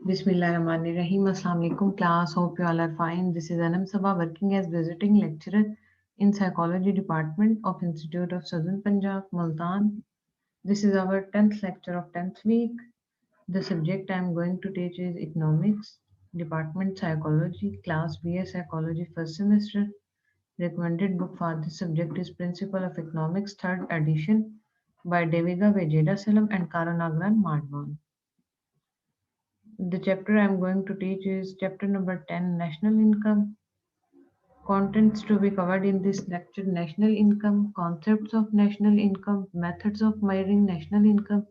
Bismillahirrahmanirrahim. Assalamu alaikum class. Hope you all are fine. This is Anam Sabha working as visiting lecturer in Psychology Department of Institute of Southern Punjab, Multan. This is our 10th lecture of 10th week. The subject I am going to teach is Economics, Department Psychology, Class BA Psychology first semester. Recommended book for this subject is Principle of Economics, 3rd edition by Deviga Vejeda Salam and Karanagran Madwan. The chapter I am going to teach is chapter number 10, National Income. Contents to be covered in this lecture: national income, concepts of national income, methods of measuring national income,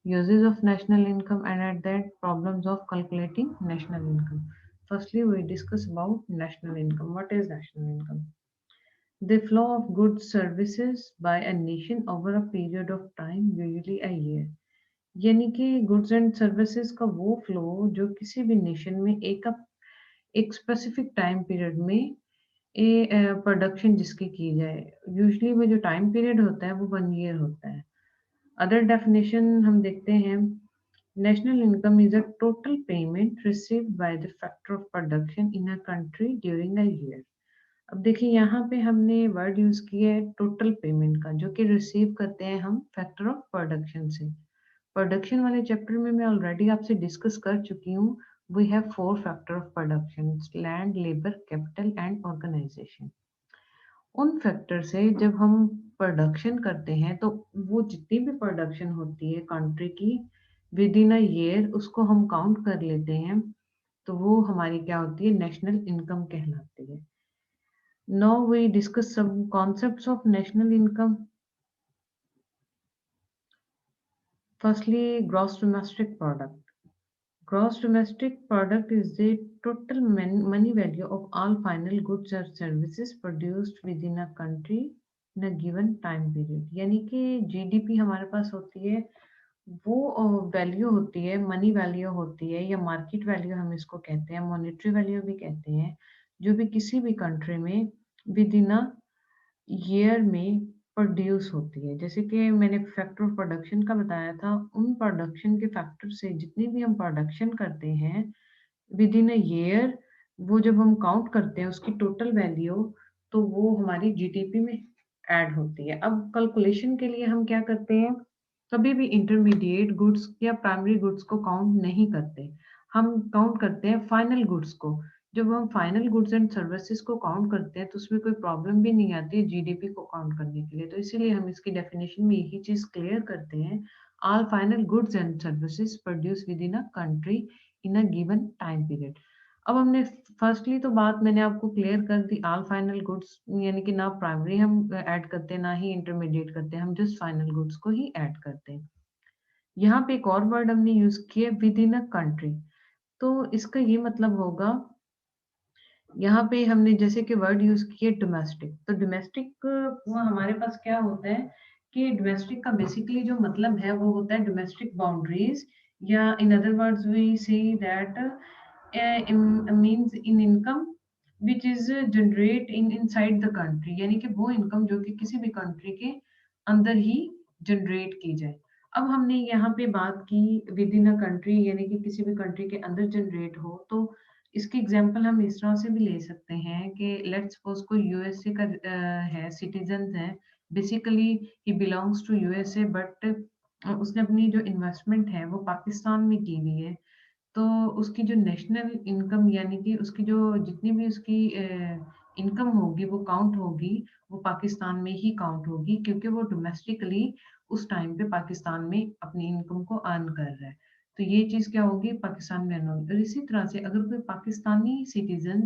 uses of national income, and at that problems of calculating national income. Firstly, we discuss about national income. What is national income? The flow of goods services by a nation over a period of time, usually a year. यानी कि goods and services का वो flow जो किसी भी nation में एक specific time period में प्रोडक्शन जिसकी की जाए, यूजुअली वो जो टाइम पीरियड होता है वो 1 ईयर होता है। अदर डेफिनेशन हम देखते हैं, national income is a total payment received by the factor of production in a country during a year. अब देखिए यहाँ पे हमने वर्ड यूज किया है टोटल पेमेंट का, जो कि रिसीव करते हैं हम फैक्टर ऑफ प्रोडक्शन से। प्रोडक्शन वाले चैप्टर में मैं ऑलरेडी आपसे डिस्कस कर चुकी हूँ। We have 4 factor of production: land, labour, capital and organisation. उन फैक्टर से जब हम प्रोडक्शन करते हैं तो वो जितनी भी प्रोडक्शन होती है कंट्री की विद इन अ ईयर, उसको हम काउंट कर लेते हैं, तो वो हमारी क्या होती है, नेशनल इनकम कहलाती है। Now we discuss some concepts of national income. Firstly, gross domestic product. Gross domestic product is the total money value of all final goods or services produced within a country in a given time period. यानी कि GDP हमारे पास होती है, वो value होती है, money value होती है, या मार्केट वैल्यू हम इसको कहते हैं, मॉनेटरी वैल्यू भी कहते हैं, जो भी किसी भी कंट्री में विद इन अ ईयर में प्रोड्यूस होती है। जैसे कि मैंने फैक्टर ऑफ प्रोडक्शन का बताया था, उन प्रोडक्शन के फैक्टर से जितनी भी हम प्रोडक्शन करते हैं विद इन अ ईयर, वो जब हम काउंट करते हैं उसकी टोटल वैल्यू, तो वो हमारी जीडीपी में ऐड होती है। अब कैलकुलेशन के लिए हम क्या करते हैं, कभी भी इंटरमीडिएट गुड्स या प्राइमरी गुड्स को काउंट नहीं करते, हम काउंट करते हैं फाइनल गुड्स को। जब हम फाइनल गुड्स एंड सर्विसेज को काउंट करते हैं तो उसमें कोई प्रॉब्लम भी नहीं आती जीडीपी को काउंट करने के लिए। तो इसीलिए हम इसकी डेफिनेशन में यही चीज क्लियर करते हैं: all final goods and services produce with in a country in a given time period. अब हमने फर्स्टली तो बात मैंने आपको क्लियर कर दी, ऑल फाइनल गुड्स यानी कि ना प्राइमरी हम ऐड करते हैं ना ही इंटरमीडिएट करते हैं, हम जस्ट फाइनल गुड्स को ही ऐड करते हैं। यहाँ पे एक और वर्ड हमने यूज किया, विद इन अ कंट्री। तो इसका ये मतलब होगा, यहाँ पे हमने जैसे कि वर्ड यूज किए डोमेस्टिक, तो डोमेस्टिक हमारे पास क्या होता है कि डोमेस्टिक का बेसिकली जो मतलब है वो होता है डोमेस्टिक बाउंड्रीज, या in other words we say that means in income which is generate in inside the country, यानी कि वो इनकम जो कि किसी भी कंट्री के अंदर ही जनरेट की जाए। अब हमने यहाँ पे बात की विद इन अ कंट्री, यानी कि किसी भी कंट्री के अंदर जनरेट हो, तो इसकी एग्जांपल हम इस तरह से भी ले सकते हैं कि लेट्स सपोज कोई यूएसए का है, सिटीजन है, basically he belongs to USA, but उसने अपनी जो इन्वेस्टमेंट है वो पाकिस्तान में की हुई है, तो उसकी जो नेशनल इनकम यानी कि उसकी जो जितनी भी उसकी इनकम होगी वो काउंट होगी, वो पाकिस्तान में ही काउंट होगी, क्योंकि वो डोमेस्टिकली उस टाइम पे पाकिस्तान में अपनी इनकम को अर्न कर रहा है। तो ये चीज क्या होगी, पाकिस्तान में अर्न होगी। और इसी तरह से अगर कोई पाकिस्तानी सिटीजन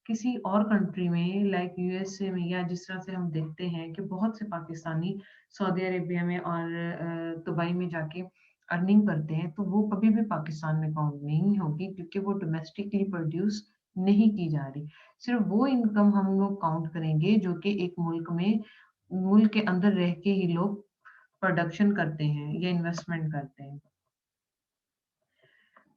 किसी और कंट्री में लाइक यूएसए में, या जिस तरह से हम देखते हैं कि बहुत से पाकिस्तानी सऊदी अरेबिया में और दुबई में जाके अर्निंग करते हैं, तो वो कभी भी पाकिस्तान में काउंट नहीं होगी, क्योंकि वो डोमेस्टिकली प्रोड्यूस नहीं की जा रही। सिर्फ वो इनकम हम लोग काउंट करेंगे जो कि एक मुल्क में, मुल्क के अंदर रह के ही लोग प्रोडक्शन करते हैं या इन्वेस्टमेंट करते हैं।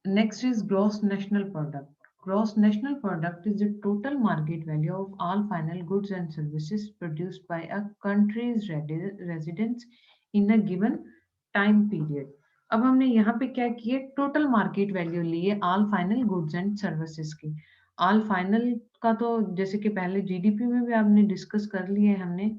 Next is gross national product. Gross national product is the total market value of all final goods and services produced by a country's residents in a given time period. अब हमने यहाँ पे क्या किए, टोटल मार्केट वैल्यू लिए all final goods and services की। All final का तो जैसे कि पहले जीडीपी में भी आपने डिस्कस कर लिए है हमने।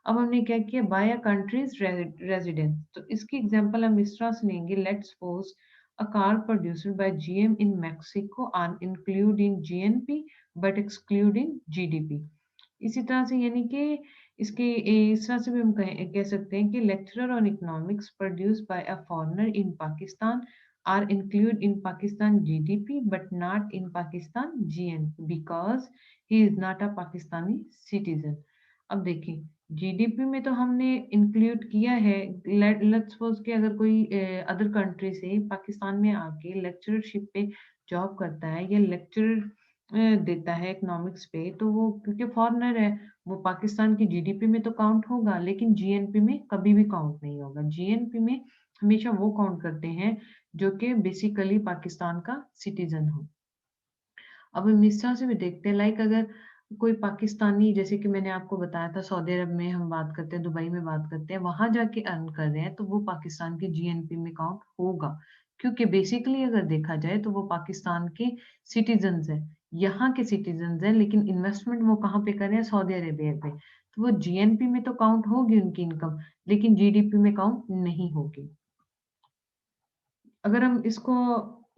अब हमने क्या किया, बाय अ कंट्रीज रेजिडेंस, तो इसकी एग्जांपल हम इस तरह से लेंगे, let's suppose a car produced by GM in Mexico are include in GNP but exclude in GDP. इसी तरह से यानी कि इसके इस तरह से भी हम कह सकते हैं कि lecturer on economics produce by a foreigner in Pakistan are include in Pakistan GDP but not in Pakistan GN because he is not a Pakistani citizen. अब देखिए, जीडीपी में तो हमने इंक्लूड किया है। लेट्स सपोज कि अगर कोई अदर कंट्री से पाकिस्तान में आके लेक्चरशिप पे जॉब करता है या लेक्चर देता है इकोनॉमिक्स पे, तो वो क्योंकि फॉरेनर है, वो पाकिस्तान की जीडीपी में तो काउंट होगा लेकिन जीएनपी में कभी भी काउंट नहीं होगा। जीएनपी में हमेशा वो काउंट करते हैं जो कि बेसिकली पाकिस्तान का सिटीजन हो। अब हम इस तरह से भी देखते हैं, लाइक अगर कोई पाकिस्तानी, जैसे कि मैंने आपको बताया था सऊदी अरब में हम बात करते हैं, दुबई में बात करते हैं, वहां जाके अर्न कर रहे हैं तो वो पाकिस्तान के जीएनपी में काउंट होगा, क्योंकि बेसिकली अगर देखा जाए तो वो पाकिस्तान के सिटीजन्स हैं, यहाँ के सिटीजन्स हैं, लेकिन इन्वेस्टमेंट वो कहाँ पे कर रहे हैं, सऊदी अरेबिया पे। तो वो जीएनपी में तो काउंट होगी उनकी इनकम, लेकिन जीडीपी में काउंट नहीं होगी। अगर हम इसको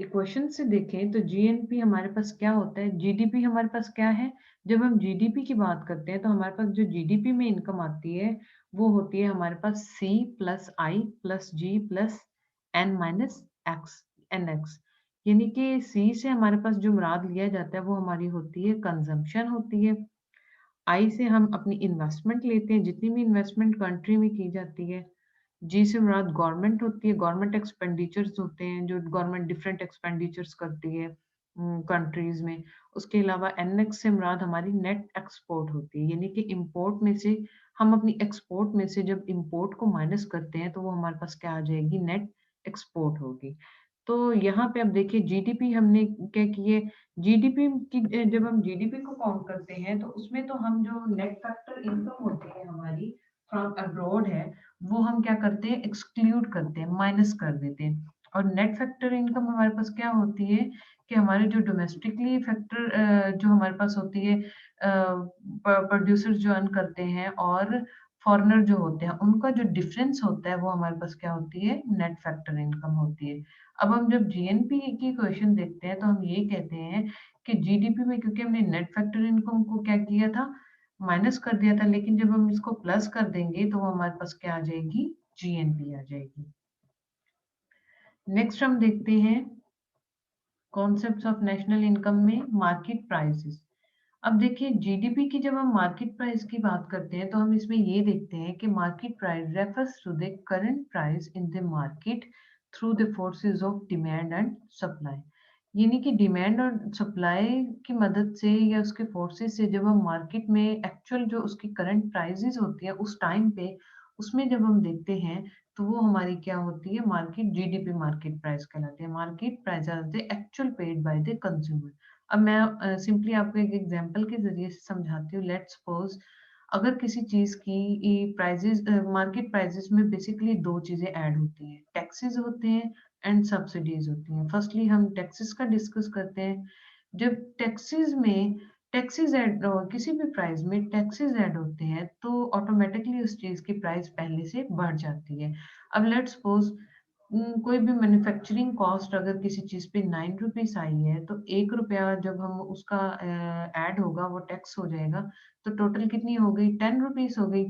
इक्वेशन से देखें तो जीएनपी हमारे पास क्या होता है, जीडीपी हमारे पास क्या है। जब हम जीडीपी की बात करते हैं तो हमारे पास जो जीडीपी में इनकम आती है वो होती है हमारे पास C plus I plus G plus N minus X N X. यानी कि सी से हमारे पास जो मुराद लिया जाता है वो हमारी होती है कंजम्पशन होती है। आई से हम अपनी इन्वेस्टमेंट लेते हैं, जितनी भी इन्वेस्टमेंट कंट्री में की जाती है। जी से मुराद गवर्नमेंट होती है, गवर्नमेंट एक्सपेंडिचर्स होते हैं जो गवर्नमेंट डिफरेंट एक्सपेंडिचर्स करती है कंट्रीज में। उसके अलावा एनएक्स से मुराद हमारी नेट एक्सपोर्ट होती है, यानी कि इंपोर्ट में से हम अपनी एक्सपोर्ट में से जब इंपोर्ट को माइनस करते हैं तो वो हमारे पास क्या आ जाएगी, नेट एक्सपोर्ट होगी। तो यहाँ पे अब देखिए जीडीपी हमने क्या किए, जीडीपी की जब हम जीडीपी को काउंट करते हैं तो उसमें तो हम जो नेट फैक्टर इनकम होती है हमारी फ्रॉम अब्रॉड है, वो हम क्या करते हैं, एक्सक्लूड करते हैं, माइनस कर देते हैं। और नेट फैक्टर इनकम हमारे पास क्या होती है कि हमारे जो डोमेस्टिकली फैक्टर जो हमारे पास होती है, प्रोड्यूसर जो अर्न करते हैं और फॉरेनर जो होते हैं उनका जो डिफरेंस होता है वो हमारे पास क्या होती है, नेट फैक्टर इनकम होती है। अब हम जब जीएनपी की क्वेश्चन देखते हैं तो हम ये कहते हैं कि जीडीपी में क्योंकि हमने नेट फैक्टर इनकम को क्या किया था, माइनस कर दिया था, लेकिन जब हम इसको प्लस कर देंगे तो वो हमारे पास क्या आ जाएगी, जीएनपी आ जाएगी। नेक्स्ट हम देखते हैं कॉन्सेप्ट्स ऑफ नेशनल इनकम में मार्केट प्राइसेस। अब देखिए जीडीपी की जब हम मार्केट प्राइस की बात करते हैं तो हम इसमें ये देखते हैं कि market price refers to the current price in the market through the forces of demand and supply. यानी कि डिमांड और सप्लाई की मदद से या उसके फोर्सेस से जब हम मार्केट में एक्चुअल जो उसकी करंट प्राइसेस होती है उस टाइम पे, उसमें जब हम देखते हैं तो वो हमारी क्या होती है, मार्केट जीडीपी मार्केट प्राइस कहलाती है। Market price are the actual paid by the consumer. अब मैं सिंपली आपको एक एग्जांपल के ज़रिए से समझाती हूँ। लेट्स सपोज अगर किसी चीज़ की प्राइसेस, मार्केट प्राइसेस में बेसिकली 2 चीज़ें ऐड होती हैं, टैक्सेस होते हैं एंड सब्सिडीज होती हैं। फर्स्टली हम टैक्सेस का डिस्कस करते हैं। जब टैक्सेस में टैक्सेस ऐड किसी भी प्राइस में टैक्सेस ऐड होते हैं तो ऑटोमेटिकली उस चीज़ की प्राइस पहले से बढ़ जाती है। अब लेट्स सपोज कोई भी मैन्युफैक्चरिंग कॉस्ट अगर किसी चीज़ पे 9 रुपीस आई है तो 1 रुपया जब हम उसका ऐड होगा वो टैक्स हो जाएगा, तो टोटल कितनी हो गई, 10 रुपीस हो गई।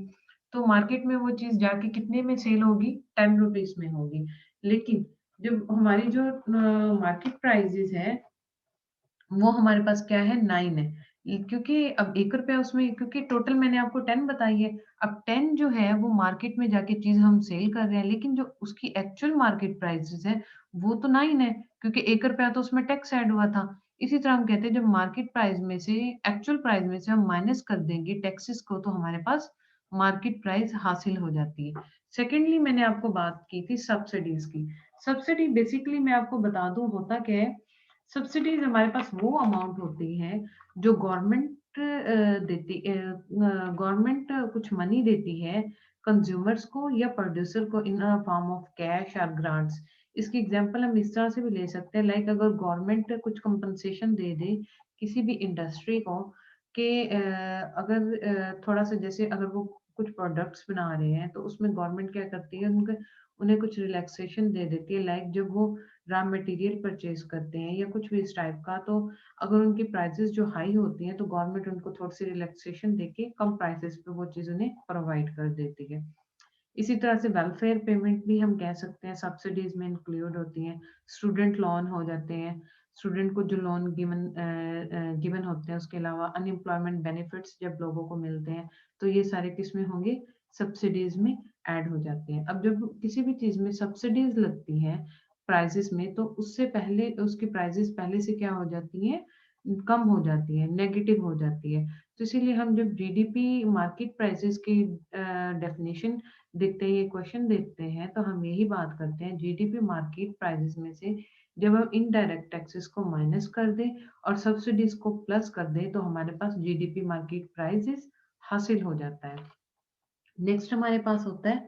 तो मार्केट में वो चीज़ जाके कितने में सेल होगी, 10 रुपीस में होगी। लेकिन जब हमारी जो मार्केट प्राइसेस है वो हमारे पास क्या है, 9 है। क्योंकि अब 1 रुपया उसमें, क्योंकि टोटल मैंने आपको 10 बताई है। अब 10 जो है वो मार्केट में जाके चीज़ हम सेल कर रहे हैं, लेकिन जो उसकी एक्चुअल मार्केट प्राइसेस है वो तो 9 है, क्योंकि 1 रुपया तो उसमें टैक्स ऐड हुआ था। इसी तरह हम कहते हैं जब मार्केट प्राइस में से, एक्चुअल प्राइस में से हम माइनस कर देंगे टैक्सेस को तो हमारे पास मार्केट प्राइस हासिल हो जाती है। सेकेंडली मैंने आपको बात की थी सब्सिडीज की। सब्सिडी बेसिकली मैं आपको बता दूं होता क्या है, सब्सिडीज हमारे पास वो अमाउंट होती है जो गवर्नमेंट देती, गवर्नमेंट कुछ मनी देती है कंज्यूमर्स को या प्रोड्यूसर को इन फॉर्म ऑफ कैश और ग्रांट्स। इसकी एग्जांपल हम इस तरह से भी ले सकते हैं, लाइक अगर गवर्नमेंट कुछ कंपनसेशन दे दे किसी भी इंडस्ट्री को कि अगर थोड़ा सा, जैसे अगर वो कुछ प्रोडक्ट्स बना रहे हैं तो उसमें गवर्नमेंट क्या करती है, उनके उन्हें कुछ रिलैक्सेशन दे देती है, लाइक जब वो रॉ मटेरियल परचेज करते हैं या कुछ भी इस टाइप का, तो अगर उनकी प्राइसेस जो हाई होती हैं तो गवर्नमेंट उनको थोड़ी सी रिलैक्सेशन देके कम प्राइसेस पे वो चीज़ उन्हें प्रोवाइड कर देती है। इसी तरह से वेलफेयर पेमेंट भी हम कह सकते हैं सब्सिडीज में इंक्लूड होती हैं। स्टूडेंट लोन हो जाते हैं, स्टूडेंट को जो लोन गिवन गिवन होते हैं, उसके अलावा अनएम्प्लॉयमेंट बेनिफिट्स जब लोगों को मिलते हैं, तो ये सारे किस में होंगे, सब्सिडीज में ऐड हो जाते हैं। अब जब किसी भी चीज में सब्सिडीज लगती हैं प्राइसेस में, तो उससे पहले उसकी प्राइसेस पहले से क्या हो जाती हैं, कम हो जाती है, नेगेटिव हो जाती है। तो इसीलिए हम जब जीडीपी मार्केट प्राइसेस की डेफिनेशन देखते हैं, ये क्वेश्चन देखते हैं, तो हम यही बात करते हैं जीडीपी मार्केट प्राइसेस में से जब हम इनडायरेक्ट टैक्सेस को माइनस कर दें और सब्सिडीज को प्लस कर दें, तो हमारे पास जीडीपी मार्केट प्राइसेस हासिल हो जाता है। नेक्स्ट हमारे पास होता है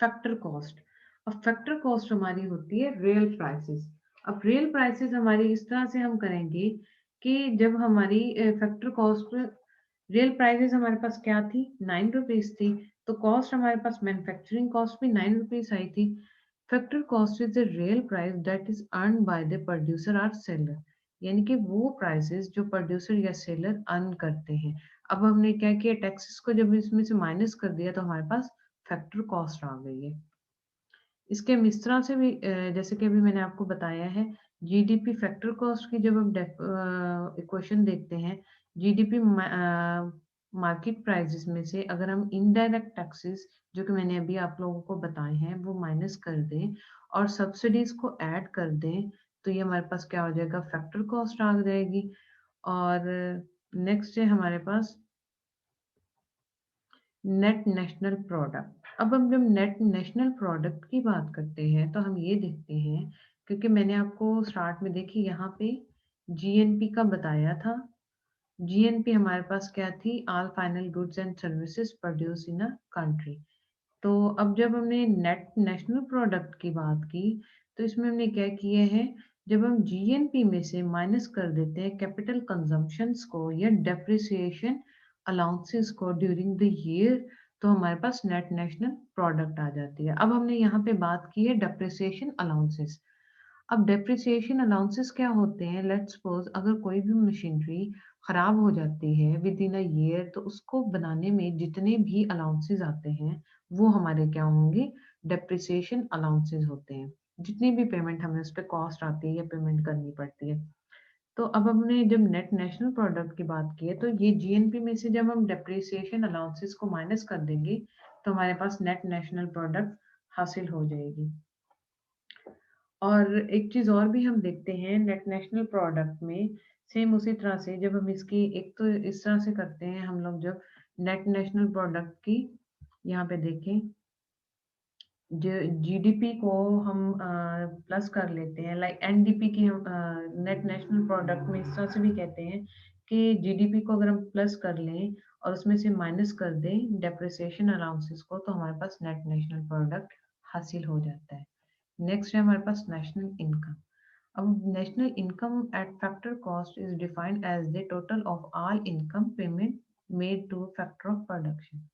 फैक्टर कॉस्ट। अब फैक्टर कॉस्ट हमारी होती है रियल प्राइसेस। अब रियल प्राइसेस हमारी इस तरह से हम करेंगे कि जब हमारी फैक्टर कॉस्ट, रियल प्राइसेस हमारे पास क्या थी, 9 रुपीज थी, तो कॉस्ट हमारे पास मैन्युफैक्चरिंग कॉस्ट भी 9 रुपीज आई थी। Factor cost is the real price that is earn by the producer और सेलर, यानी कि वो प्राइसेस जो प्रोड्यूसर या सेलर अर्न करते हैं। अब हमने क्या किया, टैक्सेस को जब इसमें से माइनस कर दिया तो हमारे पास फैक्टर कॉस्ट आ गई है। इसके हम इस तरह से भी जैसे कि अभी मैंने आपको बताया है, जीडीपी फैक्टर कॉस्ट की जब हम इक्वेशन देखते हैं, जीडीपी मार्केट प्राइसेस में से अगर हम इनडायरेक्ट टैक्सेस जो कि मैंने अभी आप लोगों को बताए हैं वो माइनस कर दें और सब्सिडीज को ऐड कर दें, तो ये हमारे पास क्या हो जाएगा, फैक्टर कॉस्ट आ जाएगी। और नेक्स्ट है हमारे पास नेट नेशनल प्रोडक्ट। अब हम जब नेट नेशनल प्रोडक्ट की बात करते हैं तो हम ये देखते हैं, क्योंकि मैंने आपको स्टार्ट में देखी यहाँ पे जीएनपी का बताया था। जीएनपी हमारे पास क्या थी, all final goods and services produce in a country. तो अब जब हमने नेट नेशनल प्रोडक्ट की बात की, तो इसमें हमने क्या किया है, जब हम जीएनपी में से माइनस कर देते हैं कैपिटल कंजम्पशंस को या डेप्रिसिएशन अलाउंसेस को ड्यूरिंग द ईयर, तो हमारे पास नेट नेशनल प्रोडक्ट आ जाती है। अब हमने यहाँ पे बात की है डेप्रिसिएशन अलाउंसेस। अब डेप्रिसिएशन अलाउंसेस क्या होते हैं, लेट्स सपोज अगर कोई भी मशीनरी खराब हो जाती है विद इन अ ईयर, तो उसको बनाने में जितने भी अलाउंसेस आते हैं वो हमारे क्या होंगे, डेप्रिसिएशन अलाउंसेस होते हैं। जितनी भी पेमेंट हमें उस पर कॉस्ट आती है या पेमेंट करनी पड़ती है। तो अब हमने जब नेट नेशनल प्रोडक्ट की बात की है, तो ये जीएनपी में से जब हम डेप्रिसिएशन अलाउंसेस को माइनस कर देंगे तो हमारे पास नेट नेशनल प्रोडक्ट हासिल हो जाएगी। और एक चीज और भी हम देखते हैं नेट नेशनल प्रोडक्ट में, सेम उसी तरह से जब हम इसकी एक तो इस तरह से करते हैं हम लोग, जब नेट नेशनल प्रोडक्ट की यहाँ पे देखें, जो जीडीपी को हम प्लस कर लेते हैं, लाइक एनडीपी की हम नेट नेशनल प्रोडक्ट में इस तरह से भी कहते हैं कि जीडीपी को अगर हम प्लस कर लें और उसमें से माइनस कर दें डेप्रिसिएशन अलाउंसेस को, तो हमारे पास नेट नेशनल प्रोडक्ट हासिल हो जाता है। नेक्स्ट है हमारे पास नेशनल इनकम। अब national income at factor cost is defined as the total of all income payment made to factor of production.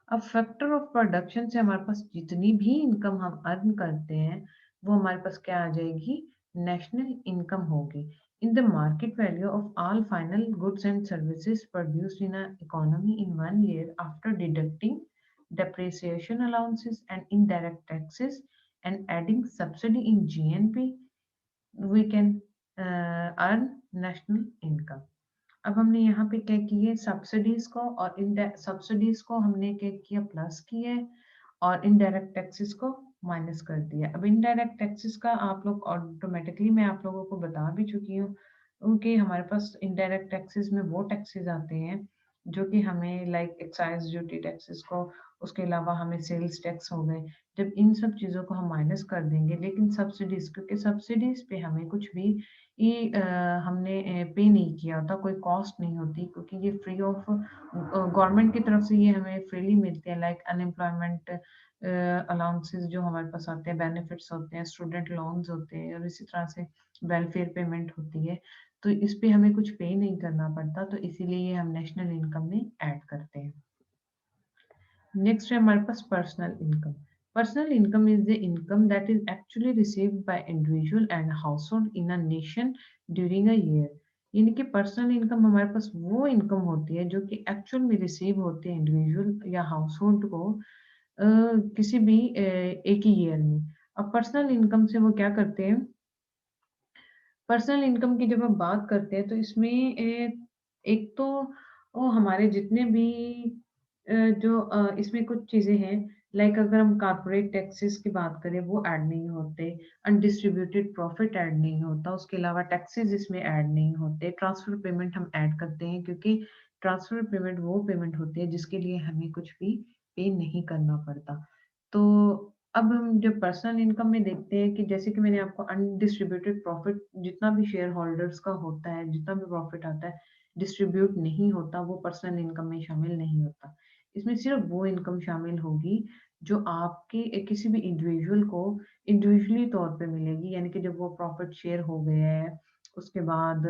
अब फैक्टर ऑफ प्रोडक्शन से हमारे पास जितनी भी इनकम हम अर्न करते हैं वो हमारे पास क्या आ जाएगी, नेशनल इनकम होगी। इन the market value of all final goods and services produced in economy in 1 year after deducting depreciation allowances and indirect taxes and adding subsidy in GNP, we can earn national income। अब हमने यहाँ पे क्या किए, subsidies को और subsidies को हमने क्या किया, प्लस किया है और इनडायरेक्ट टैक्सेस को माइनस कर दिया। अब इनडायरेक्ट टैक्सेस का आप लोग ऑटोमेटिकली मैं आप लोगों को बता भी चुकी हूँ, क्योंकि हमारे पास इनडायरेक्ट टैक्सेस में वो टैक्सेस आते हैं जो कि हमें लाइक एक्साइज ड्यूटी टैक्सेस को, उसके अलावा हमें सेल्स टैक्स हो गए, जब इन सब चीज़ों को हम माइनस कर देंगे, लेकिन सब्सिडीज, क्योंकि सब्सिडीज पे हमें कुछ भी हमने पे नहीं किया होता, कोई कॉस्ट नहीं होती, क्योंकि ये फ्री ऑफ गवर्नमेंट की तरफ से ये हमें फ्रीली मिलते हैं, लाइक अनएम्प्लॉयमेंट अलाउंसेस जो हमारे पास आते हैं, बेनिफिट्स होते हैं, स्टूडेंट लोन्स होते हैं, और इसी तरह से वेलफेयर पेमेंट होती है। तो इस पे हमें कुछ पे नहीं करना पड़ता, तो इसीलिए ये हम नेशनल इनकम में ऐड करते हैं। नेक्स्ट है हमारे पास personal income. Personal income is the income that is actually received by individual and household in a nation during a year. यानी कि पर्सनल इनकम हमारे पास वो इनकम होती है जो कि एक्चुअल में रिसीव होते हैं इंडिविजुअल या हाउसहोल्ड को किसी भी एक ही ईयर में। अब पर्सनल इनकम से वो क्या करते हैं, पर्सनल इनकम की जब हम बात करते हैं तो इसमें एक तो वो हमारे जितने भी जो इसमें कुछ चीज़ें हैं, लाइक अगर हम कॉर्पोरेट टैक्सेस की बात करें वो ऐड नहीं होते, अनडिस्ट्रीब्यूटेड प्रॉफिट ऐड नहीं होता, उसके अलावा टैक्सेस इसमें ऐड नहीं होते, ट्रांसफर पेमेंट हम ऐड करते हैं, क्योंकि ट्रांसफर पेमेंट वो पेमेंट होती है जिसके लिए हमें कुछ भी पे नहीं करना पड़ता। तो अब हम जब पर्सनल इनकम में देखते हैं कि जैसे कि मैंने आपको अनडिस्ट्रीब्यूटेड प्रॉफिट, जितना भी शेयर होल्डर्स का होता है, जितना भी प्रॉफिट आता है डिस्ट्रीब्यूट नहीं होता, वो पर्सनल इनकम में शामिल नहीं होता। इसमें सिर्फ वो इनकम शामिल होगी जो आपके किसी भी इंडिविजुअल को इंडिविजुअली तौर पे मिलेगी, यानी कि जब वो प्रॉफिट शेयर हो गया है, उसके बाद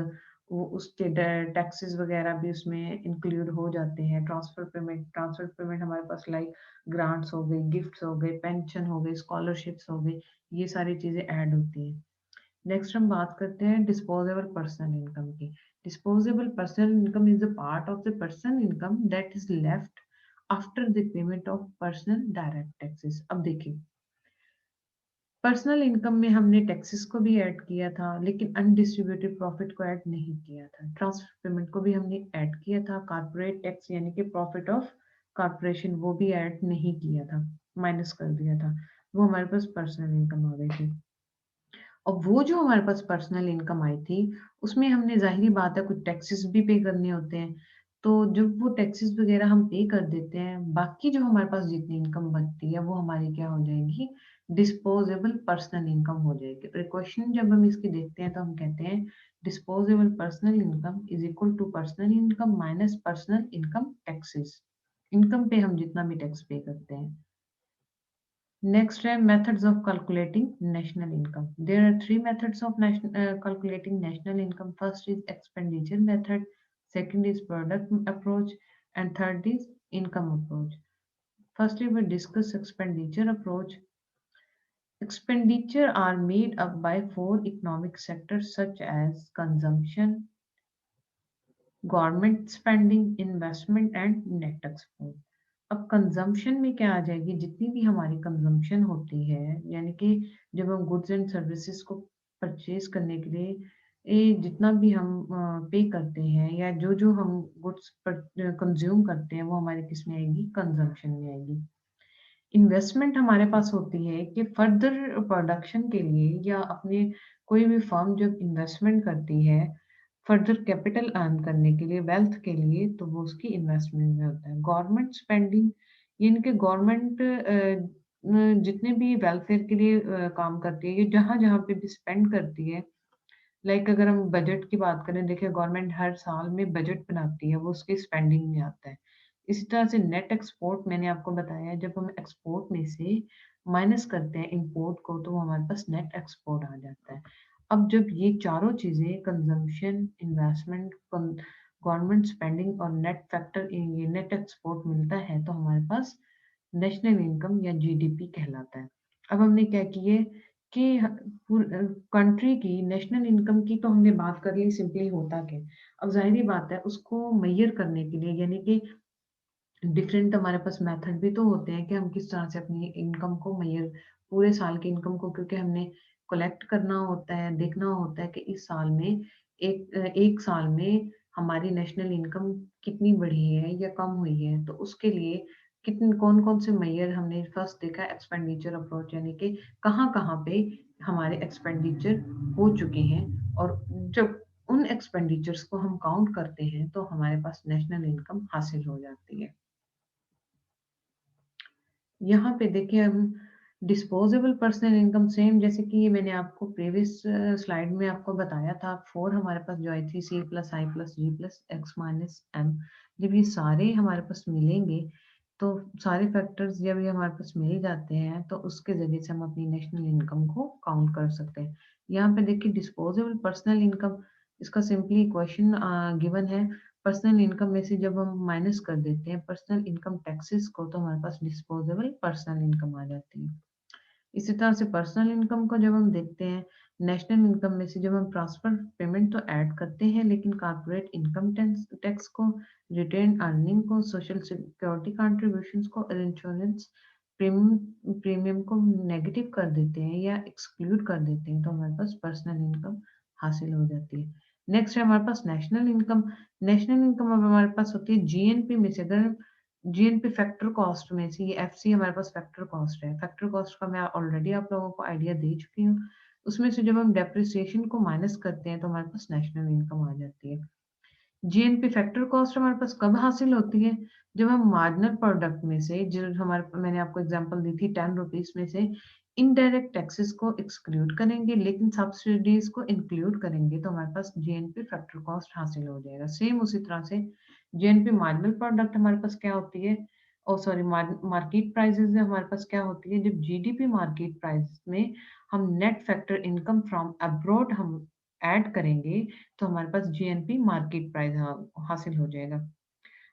वो उसके टैक्सेस वगैरह भी उसमें इंक्लूड हो जाते हैं। ट्रांसफर पेमेंट हमारे पास लाइक ग्रांट्स हो गई, गिफ्ट्स हो गए, पेंशन हो गई, स्कॉलरशिप्स हो गई, ये सारी चीजें ऐड होती हैं। नेक्स्ट हम बात करते हैं डिस्पोजेबल पर्सनल इनकम की। Disposable personal income is the part of the personal income that is left after the payment of personal direct taxes. अब देखिए, पर्सनल इनकम में हमने टैक्सेस को भी ऐड किया था, लेकिन अनडिस्ट्रीब्यूटेड प्रॉफिट को ऐड नहीं किया था। ट्रांसफर पेमेंट को भी हमने ऐड किया था, कॉर्पोरेट टैक्स यानी कि प्रॉफिट ऑफ कॉर्पोरेशन वो भी ऐड नहीं किया था, माइनस कर दिया था। वो हमारे पास पर्सनल इनकम आ गई थी। और वो जो हमारे पास पर्सनल इनकम आई थी, उसमें हमने ज़ाहिरी बात है कुछ टैक्सेस भी पे करने होते हैं। तो जब वो टैक्सेस वगैरह हम पे कर देते हैं, बाकी जो हमारे पास जितनी इनकम बनती है वो हमारी क्या हो जाएगी, डिस्पोजेबल पर्सनल इनकम हो जाएगी। और क्वेश्चन जब हम इसकी देखते हैं तो हम कहते हैं disposable personal income is equal to personal income minus personal income taxes. Income पे हम जितना भी टैक्स पे करते हैं। Next है methods of calculating national income. There are three methods of calculating national income. First is expenditure method, second is product approach, and third is income approach. Firstly, we discuss expenditure approach. Expenditure are made up by four economic sectors such as consumption, government spending, investment and net export. अब consumption में क्या आ जाएगी, जितनी भी हमारी consumption होती है, यानी कि जब हम गुड्स एंड सर्विसेज को परचेज करने के लिए जितना भी हम पे करते हैं, या जो जो हम गुड्स कंज्यूम करते हैं, वो हमारे किस में आएगी, कंजम्पशन में आएगी। इन्वेस्टमेंट हमारे पास होती है कि फर्दर प्रोडक्शन के लिए, या अपने कोई भी फर्म जब इन्वेस्टमेंट करती है फर्दर कैपिटल अर्न करने के लिए, वेल्थ के लिए, तो वो उसकी इन्वेस्टमेंट में होता है। गवर्नमेंट स्पेंडिंग यानी कि गवर्नमेंट जितने भी वेलफेयर के लिए काम करती है, ये जहाँ जहाँ पे भी स्पेंड करती है, लाइक अगर हम बजट की बात करें, देखिए गवर्नमेंट हर साल में बजट बनाती है, वो उसकी स्पेंडिंग में आता है। इसी तरह से नेट एक्सपोर्ट मैंने आपको बताया, जब हम एक्सपोर्ट में से माइनस करते हैं इंपोर्ट को, तो वो हमारे पास नेट एक्सपोर्ट आ जाता है। अब जब ये चारों चीजें कंजम्पशन, इन्वेस्टमेंट, गवर्नमेंट स्पेंडिंग और नेट फैक्टर, ये नेट एक्सपोर्ट मिलता है, तो हमारे पास नेशनल इनकम या जीडीपी कहलाता है। अब हमने क्या किए कि कंट्री की नेशनल इनकम की तो हमने बात कर ली, सिंपली होता क्या। अब जाहिर बात है उसको मेजर करने के लिए, यानी कि डिफरेंट हमारे पास मेथड भी तो होते हैं कि हम किस तरह से अपनी इनकम को मेजर, पूरे साल की इनकम को, क्योंकि हमने कलेक्ट करना होता है, देखना होता है कि इस साल में एक साल में हमारी नेशनल इनकम कितनी बढ़ी है या कम हुई है। तो उसके लिए कितने कौन कौन से मेजर हमने फर्स्ट देखा, एक्सपेंडिचर अप्रोच, यानी कि कहाँ कहाँ पे हमारे एक्सपेंडिचर हो चुके हैं, और जब उन एक्सपेंडिचर्स को हम काउंट करते हैं तो हमारे पास नेशनल इनकम हासिल हो जाती है। यहाँ पे देखिए हम डिस्पोजेबल पर्सनल इनकम सेम जैसे कि मैंने आपको प्रीवियस स्लाइड में आपको बताया था, 4 हमारे पास जो आई थी, सी plus I plus G plus x minus M. जब ये सारे हमारे पास मिलेंगे तो सारे फैक्टर्स जब ये हमारे पास मिल जाते हैं तो उसके जरिए से हम अपनी नेशनल इनकम को काउंट कर सकते हैं। यहाँ पे देखिए डिस्पोजेबल पर्सनल इनकम, इसका सिंपली क्वेश्चन गिवन है, पर्सनल इनकम में से जब हम माइनस कर देते हैं पर्सनल इनकम टैक्सेस को तो हमारे पास डिस्पोजेबल पर्सनल इनकम आ जाती है। इसी तरह से पर्सनल इनकम को जब हम देखते हैं, नेशनल इनकम में से जब हम ट्रांसफर पेमेंट तो ऐड करते हैं लेकिन कॉर्पोरेट इनकम टैक्स को, रिटेन अर्निंग को, सोशल सिक्योरिटी कंट्रीब्यूशंस को और इंश्योरेंस प्रीमियम को नेगेटिव कर देते हैं या एक्सक्लूड कर देते हैं तो हमारे पास पर्सनल इनकम हासिल हो जाती है। नेक्स्ट है हमारे पास नेशनल इनकम। नेशनल इनकम अब हमारे पास होती है जीएनपी में से, अगर जीएनपी फैक्टर कॉस्ट में से, ये एफसी हमारे पास फैक्टर कॉस्ट है, फैक्टर कॉस्ट का मैं ऑलरेडी आप लोगों को आइडिया दे चुकी हूँ। उसमें से जब हम डेप्रिसिएशन को माइनस करते हैं तो हमारे पास नेशनल इनकम आ जाती है। जीएनपी फैक्टर कॉस्ट हमारे पास कब हासिल होती है, जब हम मार्जिनल प्रोडक्ट में से, जो हमारे मैंने आपको एग्जांपल दी थी 10 रुपीज में से इनडायरेक्ट टैक्सेस को एक्सक्लूड करेंगे लेकिन सब्सिडीज को इंक्लूड करेंगे तो हमारे पास जीएनपी फैक्टर कॉस्ट हासिल हो जाएगा। सेम उसी तरह से जीएनपी मार्जिनल प्रोडक्ट हमारे पास क्या होती है, ओ सॉरी मार्केट प्राइसेस हमारे पास क्या होती है, जब जीडीपी मार्केट प्राइस में हम net factor income from abroad हम ऐड करेंगे तो हमारे पास जीएनपी मार्केट प्राइस हासिल हो जाएगा।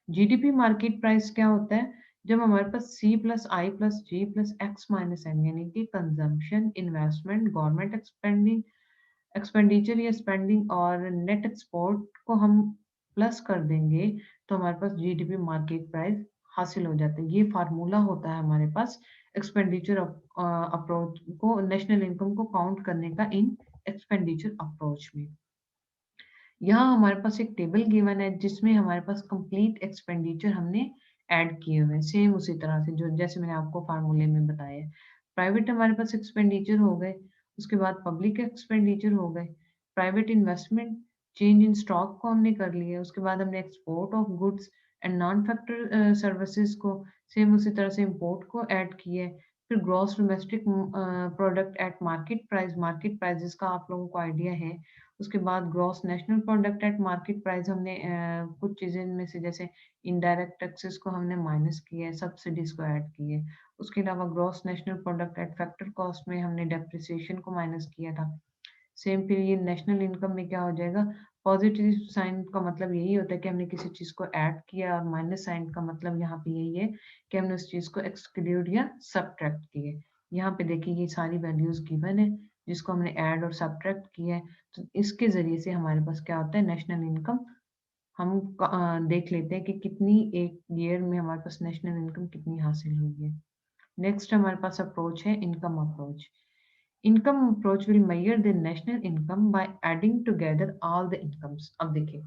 जीडीपी मार्केट प्राइस क्या होता है, जब हमारे पास C plus I plus G plus x minus N यानी कि consumption, investment, government expanding expenditure या स्पेंडिंग और नेट एक्सपोर्ट को हम प्लस कर देंगे तो हमारे पास जीडीपी मार्केट प्राइस हासिल हो जाता है। ये फार्मूला होता है हमारे पास एक्सपेंडिचर अप्रोच को, नेशनल इनकम को काउंट करने का इन एक्सपेंडिचर अप्रोच में। यहाँ हमारे पास एक टेबल गिवन है जिसमें हमारे पास कंप्लीट एक्सपेंडिचर हमने ऐड किए हुए हैं, सेम उसी तरह से जो जैसे मैंने आपको फार्मूले में बताया है। प्राइवेट हमारे पास एक्सपेंडिचर हो गए, उसके बाद पब्लिक एक्सपेंडिचर हो गए, private investment, change in stock को हमने कर लिया, उसके बाद हमने export of goods and non factor services को सेम उसी तरह से इम्पोर्ट को ऐड किया है। फिर gross domestic product at market prices का आप लोगों को आइडिया है। उसके बाद gross national product at market price हमने कुछ चीज़ें इनमें से जैसे इनडायरेक्ट टैक्सेस को हमने माइनस किया है, सब्सिडीज को ऐड किए है। उसके अलावा gross national product eight factor cost में हमने डेप्रिसिएशन को माइनस किया था। सेम फिर ये नेशनल इनकम में क्या हो जाएगा, पॉजिटिव साइन का मतलब यही होता है कि हमने किसी चीज़ को ऐड किया और माइनस साइन का मतलब यहाँ पे यही है कि हमने उस चीज़ को एक्सक्लूड या सब्ट्रैक्ट किए। यहाँ पे देखिए ये सारी वैल्यूज गिवन है जिसको हमने ऐड और सब्ट्रैक्ट किया है, तो इसके जरिए से हमारे पास क्या होता है नेशनल इनकम हम देख लेते हैं कि कितनी एक ईयर में हमारे पास नेशनल इनकम कितनी हासिल हुई है। नेक्स्ट हमारे पास अप्रोच है income approach. Income approach will measure the national income by adding together all the incomes. अब देखिए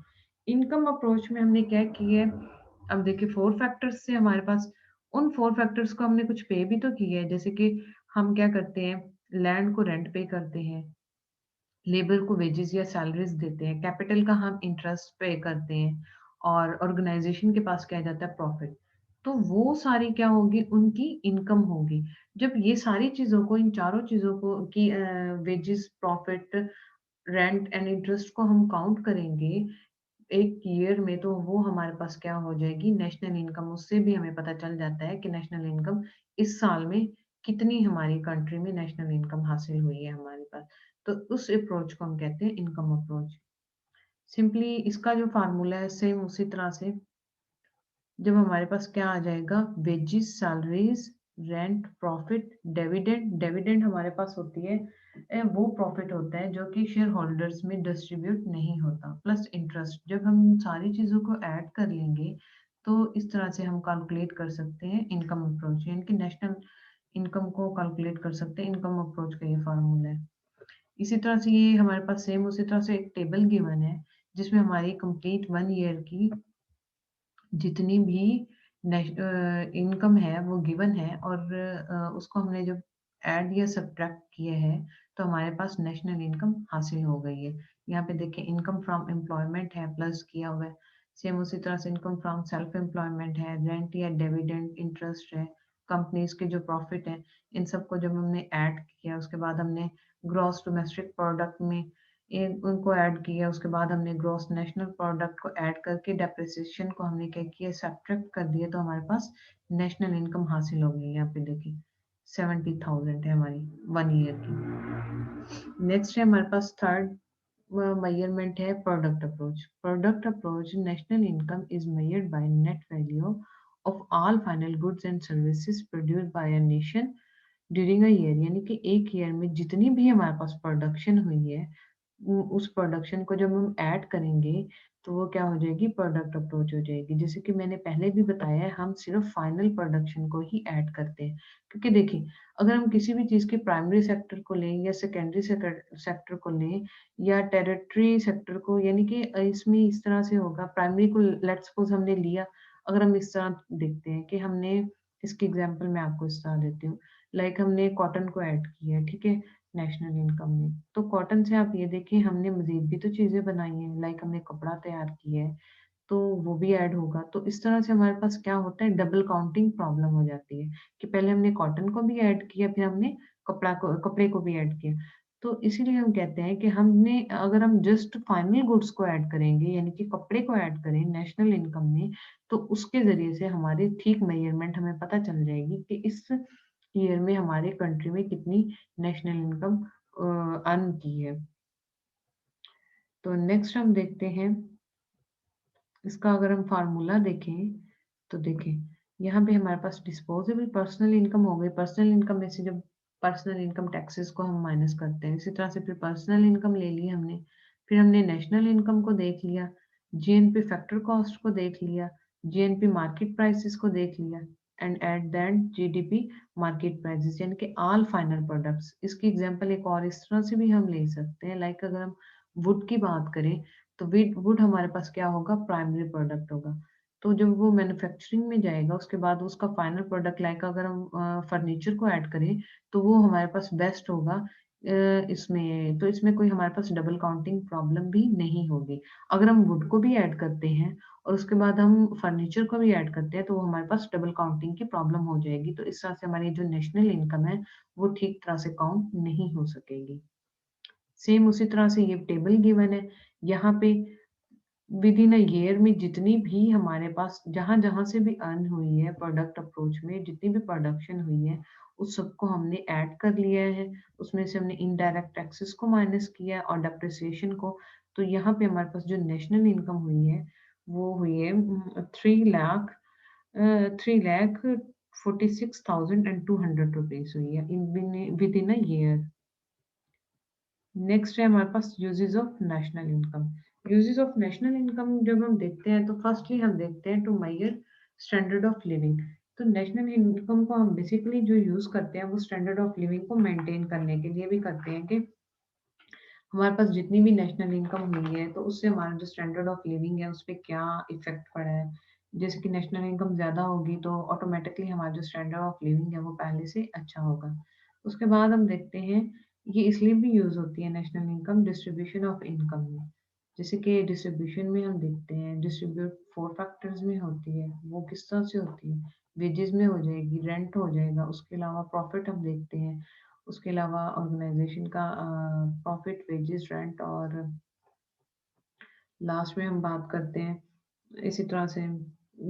इनकम अप्रोच में हमने क्या किया है, अब देखिए 4 फैक्टर्स से हमारे पास, उन 4 फैक्टर्स को हमने कुछ पे भी तो किया है, जैसे कि हम क्या करते हैं, लैंड को रेंट पे करते हैं, लेबर को वेजेस या सैलरीज देते हैं, कैपिटल का हम इंटरेस्ट पे करते हैं और ऑर्गेनाइजेशन के पास क्या जाता है प्रॉफिट। तो वो सारी क्या होगी, उनकी इनकम होगी। जब ये सारी चीजों को, इन चारों चीजों को की wages, profit, rent and interest को हम काउंट करेंगे एक ईयर में तो वो हमारे पास क्या हो जाएगी नेशनल इनकम। उससे भी हमें पता चल जाता है कि नेशनल इनकम इस साल में कितनी हमारी कंट्री में नेशनल इनकम हासिल हुई है हमारे पास। तो उस अप्रोच को हम कहते हैं इनकम अप्रोच। सिंपली इसका जो फार्मूला है सेम उसी तरह से, जब हमारे पास क्या आ जाएगा, wages, salaries, rent, profit, dividend. Dividend हमारे पास होती है वो प्रॉफिट होता है जो कि शेयर होल्डर्स में डिस्ट्रीब्यूट नहीं होता, प्लस इंटरेस्ट। जब हम सारी चीजों को ऐड कर लेंगे तो इस तरह से हम कैलकुलेट कर सकते हैं इनकम अप्रोच, यानी कि नेशनल इनकम को कैलकुलेट कर सकते हैं। इनकम अप्रोच का ये फार्मूला है। इसी तरह से ये हमारे पास सेम उसी तरह से एक टेबल गिवन है जिसमें हमारी कंप्लीट 1 ईयर की जितनी भी इनकम है वो गिवन है और उसको हमने जब ऐड या सब्ट्रैक्ट किए हैं तो हमारे पास नेशनल इनकम हासिल हो गई है। यहाँ पे देखें इनकम फ्रॉम एम्प्लॉयमेंट है प्लस किया हुआ है। सेम उसी तरह से इनकम फ्रॉम सेल्फ एम्प्लॉयमेंट है, रेंट या डिविडेंड इंटरेस्ट है, कंपनीज के जो प्रॉफिट है, इन सबको जब हमने ऐड किया उसके बाद हमने ग्रॉस डोमेस्टिक प्रोडक्ट में उनको ऐड किया, उसके बाद हमने ग्रॉस नेशनल प्रोडक्ट को ऐड करके डेप्रिसिएशन को हमने क्या किया, सब्ट्रैक्ट कर दिया, तो हमारे पास नेशनल इनकम हासिल हो गई। यहाँ पे देखिए 70,000 है हमारी 1 ईयर की। नेक्स्ट है हमारे पास थर्ड measurement है product approach. Product approach national income is measured by net value of all final goods and services produced by a nation during a year, यानी कि एक ईयर में जितनी भी हमारे पास प्रोडक्शन हुई है उस प्रोडक्शन को जब हम ऐड करेंगे तो वो क्या हो जाएगी, प्रोडक्ट अप्रोच हो जाएगी। जैसे कि मैंने पहले भी बताया है, हम सिर्फ फाइनल प्रोडक्शन को ही ऐड करते हैं, क्योंकि देखिए अगर हम किसी भी चीज़ के प्राइमरी सेक्टर को लें या सेकेंडरी सेक्टर को लें या टेरिटरी सेक्टर को, यानी कि इसमें इस तरह से होगा, प्राइमरी को लेट्स सपोज हमने लिया, अगर हम इस तरह देखते हैं कि हमने, इसकी एग्जांपल मैं आपको इस तरह देती हूँ, लाइक हमने कॉटन को ऐड किया है, ठीक है, नेशनल इनकम में, तो कॉटन से आप ये देखिए हमने मजीद भी तो चीजें बनाई हैं, लाइक हमने कपड़ा तैयार किया है, तो वो भी ऐड होगा। तो इस तरह से हमारे पास क्या होता है, डबल काउंटिंग प्रॉब्लम हो जाती है कि पहले हमने कॉटन को भी ऐड किया, फिर हमने कपड़े को भी ऐड किया। तो इसीलिए हम कहते हैं कि हमने, अगर हम जस्ट फाइनल गुड्स को ऐड करेंगे यानी कि कपड़े को ऐड करें नेशनल इनकम में, तो उसके जरिए से हमारी ठीक मेजरमेंट हमें पता चल जाएगी कि इस ईयर में हमारे कंट्री में कितनी नेशनल इनकम अर्न की है। तो नेक्स्ट हम देखते हैं इसका, अगर हम फार्मूला देखें तो देखें यहाँ पे हमारे पास डिस्पोजेबल पर्सनल इनकम हो गई। पर्सनल इनकम में से जब पर्सनल इनकम टैक्सेस को हम माइनस करते हैं, इसी तरह से फिर पर्सनल इनकम ले ली हमने, फिर हमने नेशनल इनकम को देख लिया, जीएनपी फैक्टर कॉस्ट को देख लिया, जीएनपी मार्केट प्राइसेस को देख लिया, and at that GDP market prices, यानी कि ऑल फाइनल प्रोडक्ट्स। इसकी एग्जांपल एक और इस तरह से भी हम ले सकते हैं, लाइक अगर हम वुड की बात करें तो वुड हमारे पास क्या होगा, प्राइमरी प्रोडक्ट होगा। तो जब वो मैन्युफैक्चरिंग में जाएगा उसके बाद उसका फाइनल प्रोडक्ट, लाइक अगर हम फर्नीचर को ऐड करें तो वो हमारे पास बेस्ट होगा। इसमें तो इसमें कोई हमारे पास डबल काउंटिंग प्रॉब्लम भी नहीं होगी। अगर हम वुड को भी ऐड करते हैं और उसके बाद हम फर्नीचर को भी ऐड करते हैं तो वो हमारे पास डबल काउंटिंग की प्रॉब्लम हो जाएगी। तो इस तरह से हमारी जो नेशनल इनकम है वो ठीक तरह से काउंट नहीं हो सकेगी। सेम उसी तरह से ये टेबल गिवन है यहाँ पे, विद इन अ ईयर में जितनी भी हमारे पास जहां जहां से भी अर्न हुई है प्रोडक्ट अप्रोच में, जितनी भी प्रोडक्शन हुई है उस सबको हमने ऐड कर लिया है, उसमें से हमने इनडायरेक्ट टैक्सेस को माइनस किया है और डेप्रिसिएशन को। तो यहाँ पे हमारे पास जो नेशनल इनकम हुई है वो हुई है 3,46,200 हुई है in within a year. Next है हमारे पास uses of national income. Uses of national income जब हम देखते हैं तो फर्स्टली हम देखते हैं to measure standard of living. तो नेशनल इनकम को हम बेसिकली जो यूज करते हैं वो स्टैंडर्ड ऑफ लिविंग को मेंटेन करने के लिए भी करते हैं कि हमारे पास जितनी भी नेशनल इनकम हुई है तो उससे हमारा जो स्टैंडर्ड ऑफ लिविंग है उस पर क्या इफेक्ट पड़ा है। जैसे कि नेशनल इनकम ज़्यादा होगी तो ऑटोमेटिकली हमारा जो स्टैंडर्ड ऑफ लिविंग है वो पहले से अच्छा होगा। उसके बाद हम देखते हैं ये इसलिए भी यूज़ होती है national income distribution of income में। जैसे कि डिस्ट्रीब्यूशन में हम देखते हैं डिस्ट्रीब्यूट 4 फैक्टर्स में होती है, वो किस तरह से होती है, वेजेस में हो जाएगी, रेंट हो जाएगा, उसके अलावा प्रॉफिट हम देखते हैं, उसके अलावा ऑर्गेनाइजेशन का प्रॉफिट, वेजेस, रेंट, और लास्ट में हम बात करते हैं इसी तरह से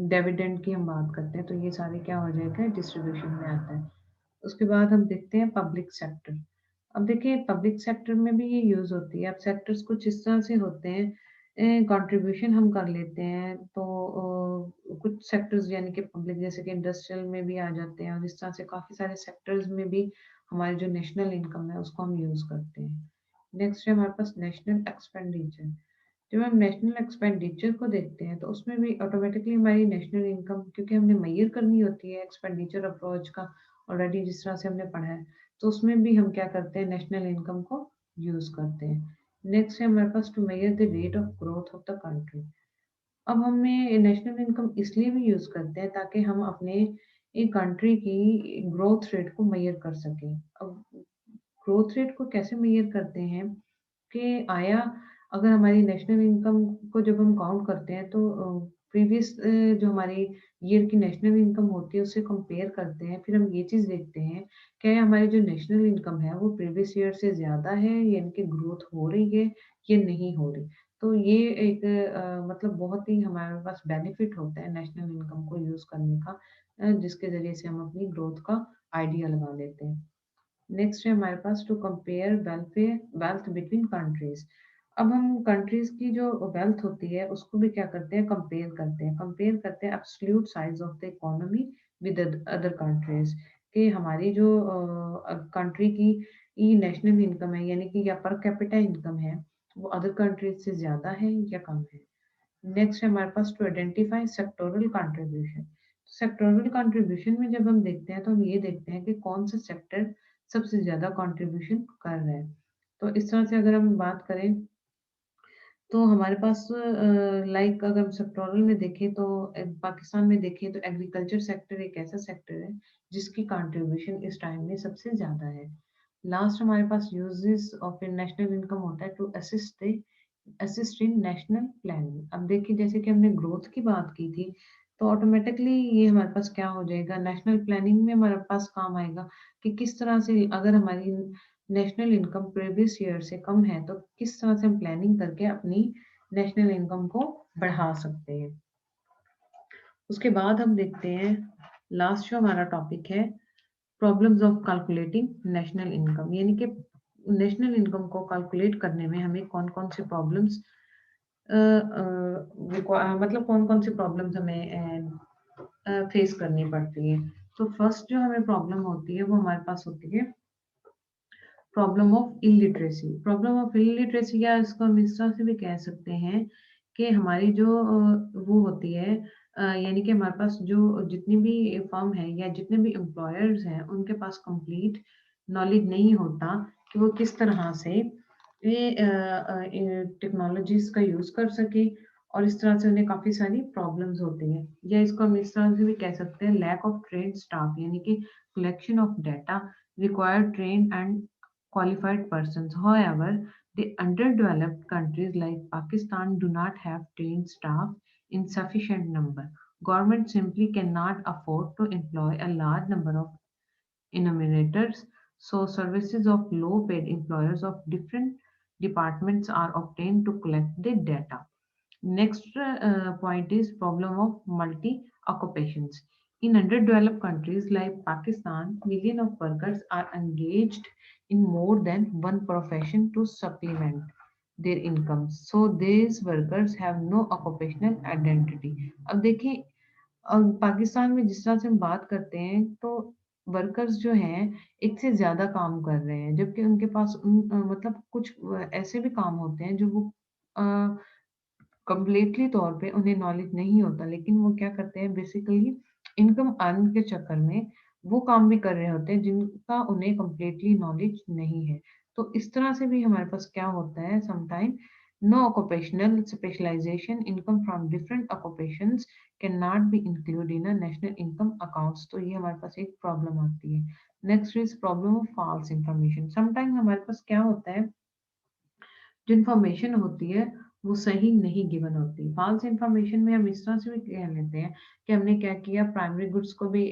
डिविडेंड की हम बात करते हैं। तो ये सारे क्या हो जाएगा, डिस्ट्रीब्यूशन में आता है। उसके बाद हम देखते हैं पब्लिक सेक्टर। अब देखिए पब्लिक सेक्टर में भी ये यूज होती है। अब सेक्टर्स कुछ इस तरह से होते हैं, कंट्रीब्यूशन हम कर लेते हैं तो कुछ सेक्टर्स यानी कि पब्लिक जैसे कि इंडस्ट्रियल में भी आ जाते हैं, और इस तरह से काफी सारे सेक्टर्स में भी हमारी जो नेशनल इनकम है उसको हम यूज करते हैं। नेक्स्ट है हमारे पास नेशनल एक्सपेंडिचर। जब हम नेशनल एक्सपेंडिचर को देखते हैं तो उसमें भी ऑटोमेटिकली हमारी नेशनल इनकम, क्योंकि हमने मेजर करनी होती है एक्सपेंडिचर अप्रोच का ऑलरेडी जिस तरह से हमने पढ़ा है, तो उसमें भी हम क्या करते हैं, नेशनल इनकम को यूज करते हैं। नेक्स्ट है हमारे पास to measure the rate of growth of the country. अब हमें नेशनल इनकम इसलिए भी यूज करते हैं ताकि हम अपने एक कंट्री की ग्रोथ रेट को मेजर कर सकें। अब ग्रोथ रेट को कैसे मेजर करते हैं कि आया अगर हमारी नेशनल इनकम को जब हम काउंट करते हैं तो प्रीवियस जो हमारी ईयर की नेशनल इनकम होती है उससे कंपेयर करते हैं, फिर हम ये चीज़ देखते हैं कि हमारी जो नेशनल इनकम है वो प्रीवियस ईयर से ज़्यादा है, यानी कि ग्रोथ हो रही है या नहीं हो रही। तो ये एक मतलब बहुत ही हमारे पास बेनिफिट होता है नेशनल इनकम को यूज़ करने का, जिसके ज़रिए से हम अपनी ग्रोथ का आइडिया लगा लेते हैं। नेक्स्ट है हमारे पास to compare wealth between countries. अब हम कंट्रीज की जो वेल्थ होती है उसको भी क्या करते हैं, कंपेयर करते हैं absolute size of the economy with other countries, कि हमारी जो कंट्री की नेशनल इनकम है, यानी कि या पर कैपिटा इनकम है, वो अदर कंट्रीज से ज्यादा है या कम है। नेक्स्ट है हमारे पास to identify sectoral contribution. Sectoral contribution में जब हम देखते हैं तो हम ये देखते हैं कि कौन सा सेक्टर सबसे ज्यादा कंट्रीब्यूशन कर रहा है। तो इस तरह से अगर हम बात करें तो हमारे पास लाइक अगर सेक्टोरल में देखें तो पाकिस्तान में देखें तो एग्रीकल्चर सेक्टर एक ऐसा सेक्टर है जिसकी कंट्रीब्यूशन इस टाइम में सबसे ज्यादा है। लास्ट हमारे पास यूजेस ऑफ नेशनल इनकम होता है to assist in national planning. अब देखिए जैसे कि हमने ग्रोथ की बात की थी, तो ऑटोमेटिकली ये हमारे पास क्या हो जाएगा, नेशनल प्लानिंग में हमारे पास काम आएगा कि किस तरह से अगर हमारी नेशनल इनकम प्रीवियस ईयर से कम है तो किस तरह से हम प्लानिंग करके अपनी नेशनल इनकम को बढ़ा सकते हैं। उसके बाद हम देखते हैं लास्ट जो हमारा टॉपिक है, problems of calculating national income, यानी कि नेशनल इनकम को कैलकुलेट करने में हमें कौन कौन से प्रॉब्लम्स मतलब कौन कौन सी प्रॉब्लम्स हमें फेस करनी पड़ती है। तो फर्स्ट जो हमें प्रॉब्लम होती है वो हमारे पास होती है problem of illiteracy. Problem of illiteracy, या इसको हम इस तरह से भी कह सकते हैं कि हमारी जो वो होती है, यानी कि हमारे पास जो जितनी भी फर्म है या जितने भी एम्प्लॉयर्स हैं उनके पास कंप्लीट नॉलेज नहीं होता कि वो किस तरह से ये टेक्नोलॉजीज का यूज कर सके, और इस तरह से उन्हें काफी सारी प्रॉब्लम्स होती हैं। या इसको हम इस तरह से भी कह सकते हैं लैक ऑफ ट्रेन स्टाफ, यानी कि collection of data require trained and qualified persons. However, the underdeveloped countries like Pakistan do not have trained staff in sufficient number. Government simply cannot afford to employ a large number of enumerators, so services of low-paid employers of different departments are obtained to collect the data. Next point is problem of multi occupations. In underdeveloped countries like Pakistan, millions of workers are engaged in more than one profession to supplement their incomes. So these workers have no occupational identity. अब देखिए पाकिस्तान में जिस तरह से हम बात करते हैं तो वर्कर्स जो हैं एक से ज्यादा काम कर रहे हैं, जबकि उनके पास मतलब कुछ ऐसे भी काम होते हैं जो वो कंप्लीटली तौर पे उन्हें नॉलेज नहीं होता, लेकिन वो क्या करते हैं बेसिकली इनकम अर्न के चक्कर में वो काम भी कर रहे होते हैं जिनका उन्हें कंप्लीटली नॉलेज नहीं है। तो इस तरह से भी हमारे पास क्या होता है sometime no occupational specialisation income from different occupations can not be include in a national income accounts. तो ये हमारे पास एक प्रॉब्लम आती है। Next is problem of false information. Sometime हमारे पास क्या होता है, जो इन्फॉर्मेशन होती है वो सही नहीं गिवन होती। फॉल्स इन्फॉर्मेशन में हम इस तरह से भी कह लेते हैं कि हमने क्या किया, प्राइमरी गुड्स को भी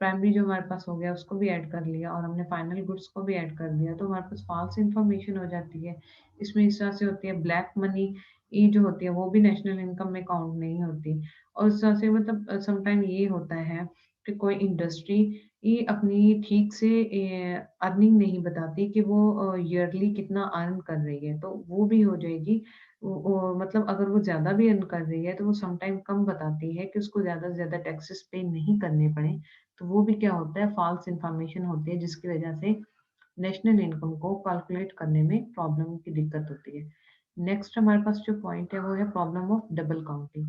प्राइमरी जो हमारे पास हो गया उसको भी ऐड कर लिया और हमने फाइनल गुड्स को भी ऐड कर दिया, तो हमारे पास फॉल्स इन्फॉर्मेशन हो जाती है। इसमें इस तरह से होती है ब्लैक मनी ये जो होती है वो भी नेशनल इनकम में काउंट नहीं होती। और इस तरह से मतलब समटाइम ये होता है कि कोई इंडस्ट्री ये अपनी ठीक से अर्निंग नहीं बताती कि वो ईयरली कितना अर्न कर रही है, तो वो भी हो जाएगी। मतलब अगर वो ज़्यादा भी अर्न कर रही है तो वो समटाइम कम बताती है कि उसको ज़्यादा से ज़्यादा टैक्सेस पे नहीं करने पड़े, तो वो भी क्या होता है फॉल्स इन्फॉर्मेशन होती है, जिसकी वजह से नेशनल इनकम को कैलकुलेट करने में प्रॉब्लम की दिक्कत होती है। नेक्स्ट हमारे पास जो पॉइंट है वो है प्रॉब्लम ऑफ डबल काउंटिंग।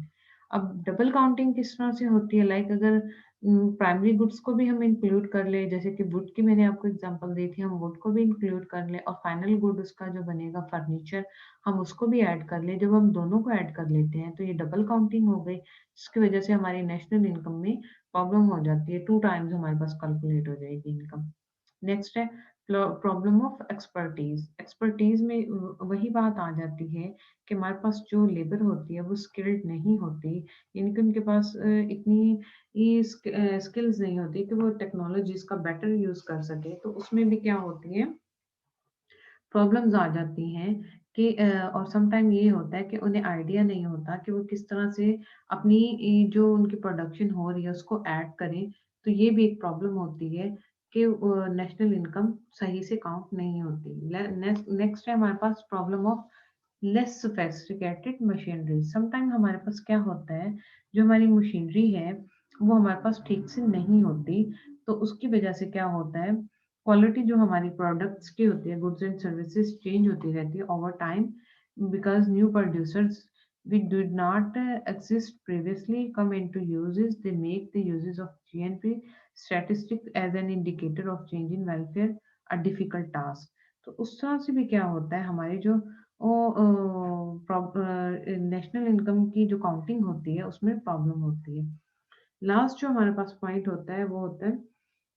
अब डबल काउंटिंग किस तरह से होती है, लाइक अगर प्राइमरी गुड्स को भी हम इंक्लूड कर ले, जैसे कि वुड की मैंने आपको एग्जांपल दी थी, हम वुड को भी इंक्लूड कर ले और फाइनल गुड उसका जो बनेगा फर्नीचर हम उसको भी ऐड कर ले। जब हम दोनों को ऐड कर लेते हैं तो ये डबल काउंटिंग हो गई, जिसकी वजह से हमारी नेशनल इनकम में प्रॉब्लम हो जाती है, 2 टाइम्स हमारे पास कैलकुलेट हो जाएगी इनकम। नेक्स्ट है प्रॉब्लम ऑफ एक्सपर्टीज, एक्सपर्टीज में वही बात आ जाती है कि हमारे पास जो लेबर होती है वो स्किल्ड नहीं होती, यानी कि उनके पास इतनी स्किल्स नहीं होती कि वो टेक्नोलॉजीज का बेटर यूज कर सके। तो उसमें भी क्या होती है, प्रॉब्लम्स आ जाती हैं कि और सम टाइम ये होता है कि उन्हें आइडिया नहीं होता कि वो किस तरह से अपनी जो उनकी प्रोडक्शन हो रही है उसको ऐड करें। तो ये भी एक प्रॉब्लम होती है कि नेशनल इनकम सही से काउंट नहीं होती। नेक्स्ट है हमारे पास problem of less sophisticated machinery. Sometime हमारे पास क्या होता है, जो हमारी मशीनरी है वो हमारे पास ठीक से नहीं होती। तो उसकी वजह से क्या होता है, क्वालिटी जो हमारी प्रोडक्ट्स की होती है, गुड्स एंड सर्विसेज चेंज होती रहती है over time, because new producers which did not exist previously come into uses. They make the uses of GNP statistics as an indicator of change in welfare a difficult task. तो उस तरह से भी क्या होता है, हमारी जो नेशनल इनकम की जो काउंटिंग होती है उसमें प्रॉब्लम होती है। लास्ट जो हमारे पास पॉइंट होता है वो होता है,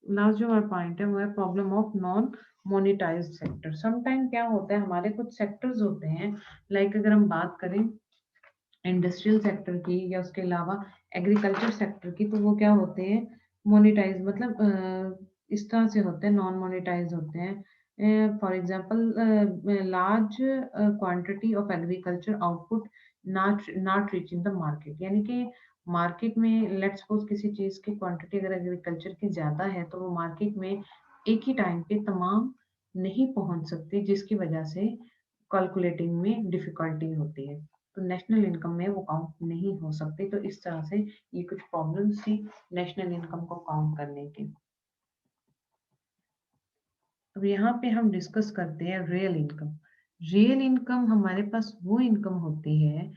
लास्ट जो हमारा पॉइंट है वो है problem of non monetised sector. Sometime क्या होता है, हमारे कुछ सेक्टर्स होते हैं, लाइक अगर हम बात करें इंडस्ट्रियल सेक्टर की या उसके अलावा एग्रीकल्चर सेक्टर की, तो वो क्या होते हैं, मोनेटाइज मतलब इस तरह से होते हैं, नॉन मोनेटाइज होते हैं। For example large quantity of agriculture output not reaching the market, यानी कि मार्केट में लेट्स सपोज किसी चीज की क्वांटिटी अगर एग्रीकल्चर की ज्यादा है तो वो मार्केट में एक ही टाइम पे तमाम नहीं पहुंच सकती, जिसकी वजह से कैलकुलेटिंग में डिफिकल्टी होती है। तो नेशनल इनकम में वो काउंट नहीं हो सकते। तो इस तरह से ये कुछ प्रॉब्लम्स थी नेशनल इनकम को काउंट करने की। अब यहाँ पे हम डिस्कस करते हैं रियल इनकम। रियल इनकम हमारे पास वो इनकम होती है,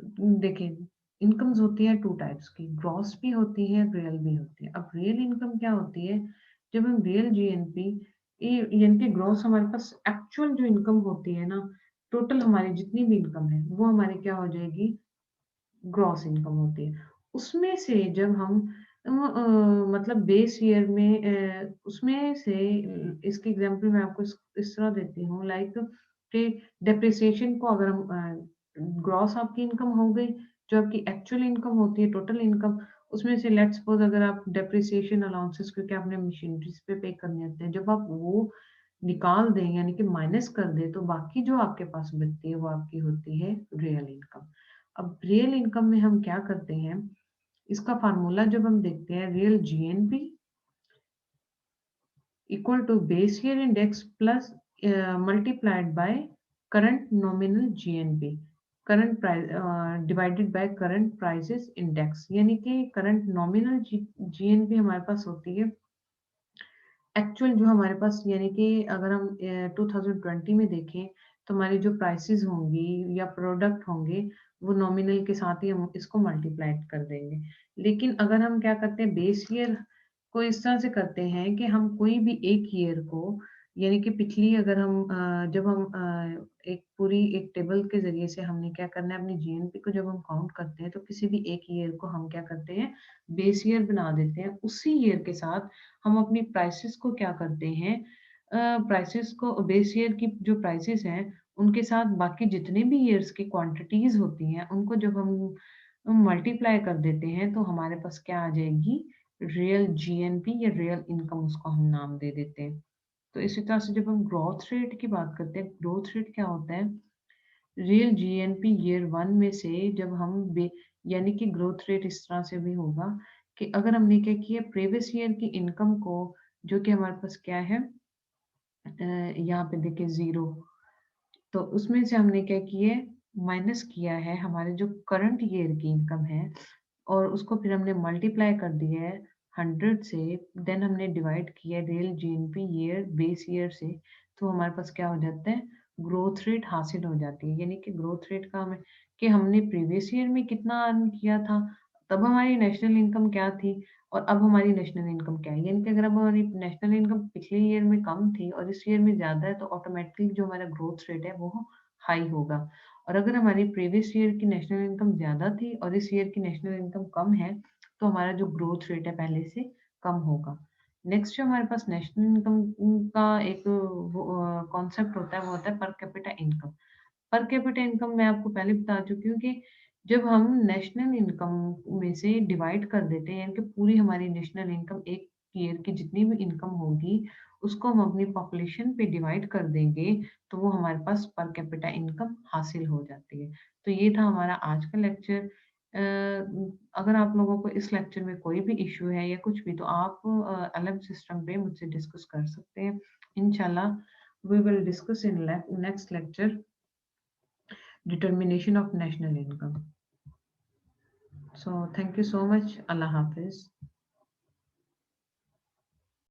देखिए इनकम्स होती है टू टाइप्स की, ग्रॉस भी होती है, रियल भी होती है। अब रियल इनकम क्या होती है, जब हम रियल जीएनपी यानी कि ग्रॉस हमारे पास एक्चुअल जो इनकम होती है ना, टोटल हमारी जितनी भी इनकम है वो हमारी क्या हो जाएगी, ग्रॉस इनकम होती है। उसमें से जब हम मतलब बेस ईयर में उसमें से इसकी एग्जांपल मैं आपको इस तरह देती हूँ, लाइक कि डेप्रिसिएशन को अगर हम ग्रॉस आपकी इनकम हो गई, जो आपकी एक्चुअल इनकम होती है, टोटल इनकम, उसमें से लेट्स सपोज अगर आप डेप्रिसिएशन अलाउंसेस क्योंकि आपने मशीनरीज पे करने होते हैं, जब आप वो निकाल दें यानी कि माइनस कर दें, तो बाकी जो आपके पास बचती है वो आपकी होती है रियल इनकम। अब रियल इनकम में हम क्या करते हैं, इसका फार्मूला जब हम देखते हैं, real GNP equal to base year index plus multiplied by current nominal GNP, current price divided by current prices index, यानी कि करंट नॉमिनल जीएनपी हमारे पास होती है एक्चुअल जो हमारे पास, यानी कि अगर हम 2020 में देखें तो हमारी जो प्राइसेस होंगी या प्रोडक्ट होंगे वो नॉमिनल के साथ ही हम इसको मल्टीप्लाई कर देंगे। लेकिन अगर हम क्या करते हैं, बेस ईयर को इस तरह से करते हैं कि हम कोई भी एक ईयर को, यानी कि पिछली अगर हम जब हम एक पूरी एक टेबल के जरिए से हमने क्या करना है, अपनी जीएनपी को जब हम काउंट करते हैं तो किसी भी एक ईयर को हम क्या करते हैं, बेस ईयर बना देते हैं। उसी ईयर के साथ हम अपनी प्राइसेस को क्या करते हैं, प्राइसेस को बेस ईयर की जो प्राइसेस हैं उनके साथ बाकी जितने भी ईयर्स की क्वांटिटीज होती हैं उनको जब हम मल्टीप्लाई कर देते हैं तो हमारे पास क्या आ जाएगी, रियल जीएनपी या रियल इनकम उसको हम नाम दे देते हैं। तो इसी तरह से जब हम ग्रोथ रेट की बात करते हैं, ग्रोथ रेट क्या होता है, रियल जीएनपी ईयर वन में से जब हम यानी कि ग्रोथ रेट इस तरह से भी होगा कि अगर हमने क्या किया, प्रीवियस ईयर की इनकम को, जो कि हमारे पास क्या है, यहाँ पे देखिए जीरो, तो उसमें से हमने क्या किया, माइनस किया है हमारे जो करंट ईयर की इनकम है, और उसको फिर हमने मल्टीप्लाई कर दिया है 100 से, देन हमने डिवाइड किया real GNP year base year से, तो हमारे पास क्या हो जाता है, ग्रोथ रेट हासिल हो जाती है। यानी कि ग्रोथ रेट का हमें कि हमने प्रीवियस ईयर में कितना अर्न किया था, तब हमारी नेशनल इनकम क्या थी, और अब हमारी नेशनल इनकम क्या है। यानी कि अगर अब हमारी नेशनल इनकम पिछले ईयर में कम थी और इस ईयर में ज्यादा है, तो ऑटोमेटिकली जो हमारा ग्रोथ रेट है वो हाई होगा। और अगर हमारी प्रीवियस ईयर की नेशनल इनकम ज्यादा थी और इस ईयर की नेशनल इनकम कम है, तो हमारा जो ग्रोथ रेट है पहले से कम होगा। नेक्स्ट जो हमारे पास नेशनल इनकम का एक कॉन्सेप्ट होता है, वो होता है per capita income. Per capita income मैं आपको पहले बता चुकी हूँ कि जब हम नेशनल इनकम में से डिवाइड कर देते हैं, यानी कि पूरी हमारी नेशनल इनकम एक ईयर की जितनी भी इनकम होगी, उसको हम अपनी पॉपुलेशन पे डिवाइड कर देंगे, तो वो हमारे पास पर कैपिटा इनकम हासिल हो जाती है। तो ये था हमारा आज का लेक्चर। अगर आप लोगों को इस लेक्चर में कोई भी इश्यू है या कुछ भी, तो आप अलग सिस्टम पे मुझसे डिस्कस कर सकते हैं। इंशाल्लाह we will discuss in next lecture determination of national income. So thank you so much. Allah Hafiz.